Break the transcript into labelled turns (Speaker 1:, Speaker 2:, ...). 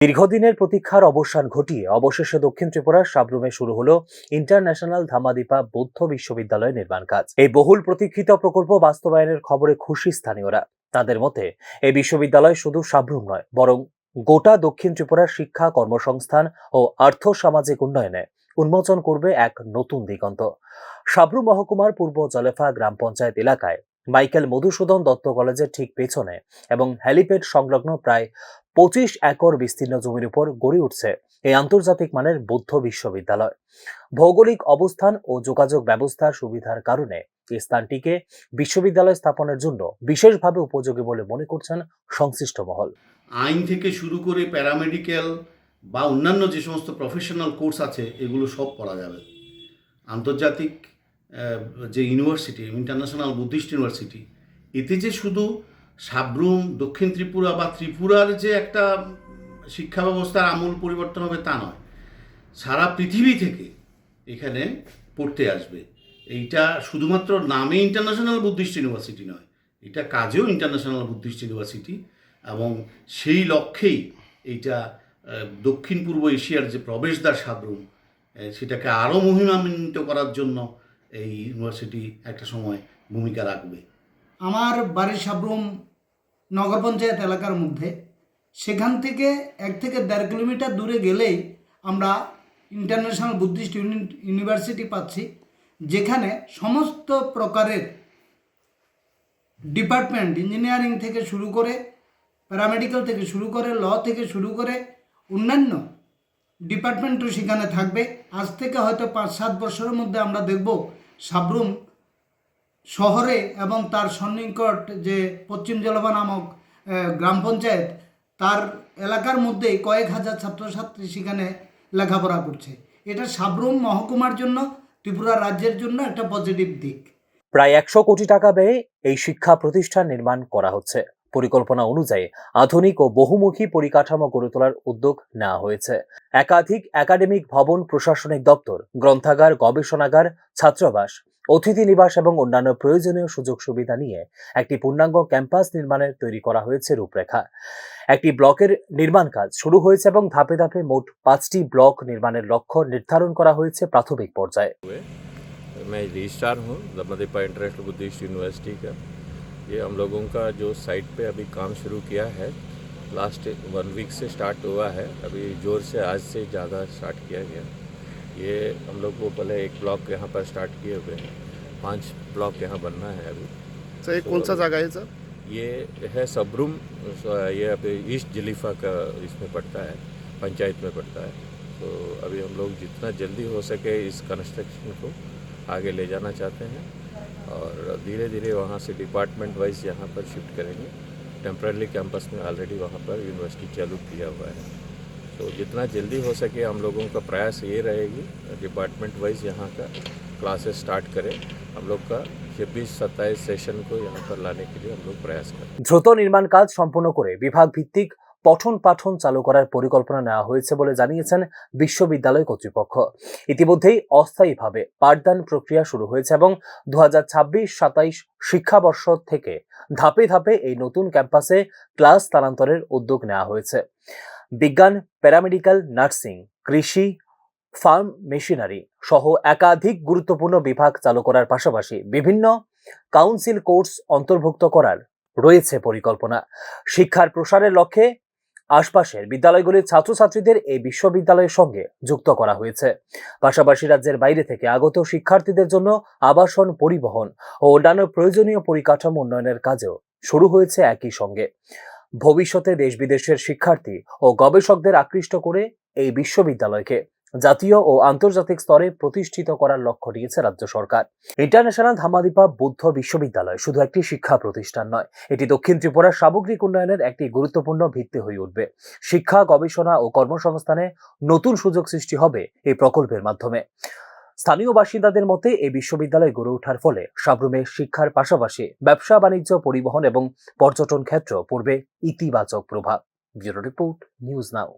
Speaker 1: দীর্ঘদিনের প্রতীক্ষার অবসান ঘটিয়ে অবশেষে দক্ষিণ ত্রিপুরার সাব্রুমে শুরু হলো ইন্টারন্যাশনাল ধামাদিপা বৌদ্ধ বিশ্ববিদ্যালয় নির্মাণ কাজ। এই বহুল প্রতীক্ষিত প্রকল্প বাস্তবায়নের খবরে খুশি স্থানীয়রা। তাদের মতে এই বিশ্ববিদ্যালয় শুধু সাব্রুম নয়, বরং গোটা দক্ষিণ ত্রিপুরার শিক্ষা, কর্মসংস্থান ও আর্থ সামাজিক উন্নয়নে উন্মোচন করবে এক নতুন দিগন্ত। সাব্রুম মহকুমার পূর্ব জলেফা গ্রাম পঞ্চায়েত এলাকায় মাইকেল মধুসূদন দত্ত কলেজের ঠিক পেছনে এবং হেলিপ্যাড সংলগ্ন প্রায় 25 একর বিস্তীর্ণ জমির উপর গড়ে উঠছে এই আন্তর্জাতিক মানের বৌদ্ধ বিশ্ববিদ্যালয়। ভৌগোলিক অবস্থান ও যোগাযোগ ব্যবস্থার সুবিধার কারণে এই স্থানটিকে বিশ্ববিদ্যালয় স্থাপনের জন্য বিশেষভাবে উপযোগী বলে মনে করছেন সংশ্লিষ্ট মহল।
Speaker 2: আইন থেকে শুরু করে প্যারামেডিক্যাল বা অন্যান্য যে সমস্ত প্রফেশনাল কোর্স আছে এগুলো সব পড়া যাবে। আন্তর্জাতিক যে ইউনিভার্সিটি, ইন্টারন্যাশনাল বুদ্ধিস্ট ইউনিভার্সিটি, এতে যে শুধু সাব্রুম, দক্ষিণ ত্রিপুরা বা ত্রিপুরার যে একটা শিক্ষা ব্যবস্থার আমূল পরিবর্তন হবে তা নয়, সারা পৃথিবী থেকে এখানে পড়তে আসবে। এইটা শুধুমাত্র নামে ইন্টারন্যাশনাল বুদ্ধিস্ট ইউনিভার্সিটি নয়, এটা কাজেও ইন্টারন্যাশনাল বুদ্ধিস্ট ইউনিভার্সিটি, এবং সেই লক্ষ্যেই এইটা দক্ষিণ পূর্ব এশিয়ার যে প্রবেশদ্বার সাব্রুম, সেটাকে আরও মহিমান্বিত করার জন্য এই ইউনিভার্সিটি একটা সময় ভূমিকা রাখবে।
Speaker 3: আমার বাড়ির সাব্রুম নগর পঞ্চায়েত এলাকার মধ্যে, সেখান থেকে 1 থেকে 1.5 কিলোমিটার দূরে গেলেই আমরা ইন্টারন্যাশনাল বুদ্ধিস্ট ইউনিভার্সিটি পাচ্ছি, যেখানে সমস্ত প্রকারের ডিপার্টমেন্ট, ইঞ্জিনিয়ারিং থেকে শুরু করে, প্যারামেডিক্যাল থেকে শুরু করে, ল থেকে শুরু করে অন্যান্য ডিপার্টমেন্টও সেখানে থাকবে। আজ থেকে হয়তো 5-7 বছরের মধ্যে আমরা দেখব সাব্রুম শহরে এবং তার সন্নিকট যে পশ্চিম জলভা নামক গ্রাম পঞ্চায়েত, তার এলাকার মধ্যেই কয়েক হাজার ছাত্রছাত্রী সেখানে লেখাপড়া করছে। এটা সাব্রুম মহকুমার জন্য, ত্রিপুরা রাজ্যের জন্য একটা পজিটিভ দিক।
Speaker 1: প্রায় 100 কোটি টাকা ব্যয়ে এই শিক্ষা প্রতিষ্ঠান নির্মাণ করা হচ্ছে। পরিকল্পনা অনুযায়ী আধুনিক ও বহুমুখী পরিকাঠামো গড়ে তোলার উদ্যোগ নেওয়া হয়েছে। একাধিক একাডেমিক ভবন, প্রশাসনিক দপ্তর, গ্রন্থাগার, গবেষণাগার, ছাত্রাবাস, অতিথি নিবাস এবং অন্যান্য প্রয়োজনীয় সুযোগ সুবিধা নিয়ে একটি পূর্ণাঙ্গ ক্যাম্পাস নির্মাণের তৈরি করা হয়েছে রূপরেখা। একটি ব্লকের নির্মাণ কাজ শুরু হয়েছে এবং ধাপে ধাপে মোট 5টি ব্লক নির্মাণের লক্ষ্য নির্ধারণ করা হয়েছে প্রাথমিক পর্যায়ে।
Speaker 4: मैं रजिस्ट्रार हूँ दमदीपा इंटरनेशनल बुद्धिस्ट यूनिवर्सिटी का। ये हम लोगों का जो साइट पे अभी काम शुरू किया है, लास्ट 1 वीक से स्टार्ट हुआ है। अभी जोर से आज से ज़्यादा स्टार्ट किया गया। ये हम लोग को पहले 1 ब्लॉक यहाँ पर स्टार्ट किए हुए हैं, 5 ब्लॉक यहाँ बनना है अभी।
Speaker 5: सर ये कौन सा जगह है सर?
Speaker 4: ये है सबरूम, ये अभी ईस्ट जलीफा का इसमें पड़ता है, पंचायत में पड़ता है। तो अभी हम लोग जितना जल्दी हो सके इस कंस्ट्रक्शन को आगे ले जाना चाहते हैं और धीरे धीरे वहाँ से डिपार्टमेंट वाइज यहाँ पर शिफ्ट करेंगे। टेम्पररी कैंपस में ऑलरेडी वहाँ पर यूनिवर्सिटी चालू किया हुआ है। तो जितना जल्दी हो सके हम लोगों का प्रयास ये रहेगी, डिपार्टमेंट वाइज यहाँ का क्लासेस स्टार्ट करें। हम लोग का 26-27 सेशन को यहाँ पर लाने के लिए हम लोग प्रयास करें।
Speaker 1: দ্রুত নির্মাণ কাজ সম্পন্ন করে বিভাগ ভিত্তিক পঠন পাঠন চালু করার পরিকল্পনা নেওয়া হয়েছে বলে জানিয়েছেন বিশ্ববিদ্যালয় কর্তৃপক্ষ। ইতিমধ্যেই অস্থায়ীভাবে পাঠদান প্রক্রিয়া শুরু হয়েছে এবং 2026-27 শিক্ষাবর্ষ থেকে ধাপে ধাপে এই নতুন ক্যাম্পাসে ক্লাস স্থানান্তরের উদ্যোগ নেওয়া হয়েছে। বিজ্ঞান, প্যারামেডিক্যাল, নার্সিং, কৃষি, ফার্ম মেশিনারি সহ একাধিক গুরুত্বপূর্ণ বিভাগ চালু করার পাশাপাশি বিভিন্ন কাউন্সিল কোর্স অন্তর্ভুক্ত করার রয়েছে পরিকল্পনা। শিক্ষার প্রসারের লক্ষ্যে আশপাশের বিদ্যালয়গুলির ছাত্রছাত্রীদের এই বিশ্ববিদ্যালয়ের সঙ্গে যুক্ত করা হয়েছে। পাশাপাশি রাজ্যের বাইরে থেকে আগত শিক্ষার্থীদের জন্য আবাসন, পরিবহন ও অন্যান্য প্রয়োজনীয় পরিকাঠামো উন্নয়নের কাজও শুরু হয়েছে একই সঙ্গে। ভবিষ্যতে দেশ বিদেশের শিক্ষার্থী ও গবেষকদের আকৃষ্ট করে এই বিশ্ববিদ্যালয়কে জাতীয় ও আন্তর্জাতিক স্তরে প্রতিষ্ঠিত করার লক্ষ্য নিয়েছে রাজ্য সরকার। ইন্টারন্যাশনাল ধামাদিপা বৌদ্ধ বিশ্ববিদ্যালয় শুধু একটি শিক্ষা প্রতিষ্ঠান নয়, এটি দক্ষিণ ত্রিপুরার সামগ্রিক উন্নয়নের একটি গুরুত্বপূর্ণ ভিত্তি হয়ে উঠবে। শিক্ষা, গবেষণা ও কর্মসংস্থানে নতুন সুযোগ সৃষ্টি হবে এই প্রকল্পের মাধ্যমে। স্থানীয় বাসিন্দাদের মতে এই বিশ্ববিদ্যালয় গড়ে ওঠার ফলে সাব্রুমে শিক্ষার পাশাপাশি ব্যবসা, বাণিজ্য, পরিবহন এবং পর্যটন ক্ষেত্র পড়বে ইতিবাচক প্রভাব। Bureau report, news now.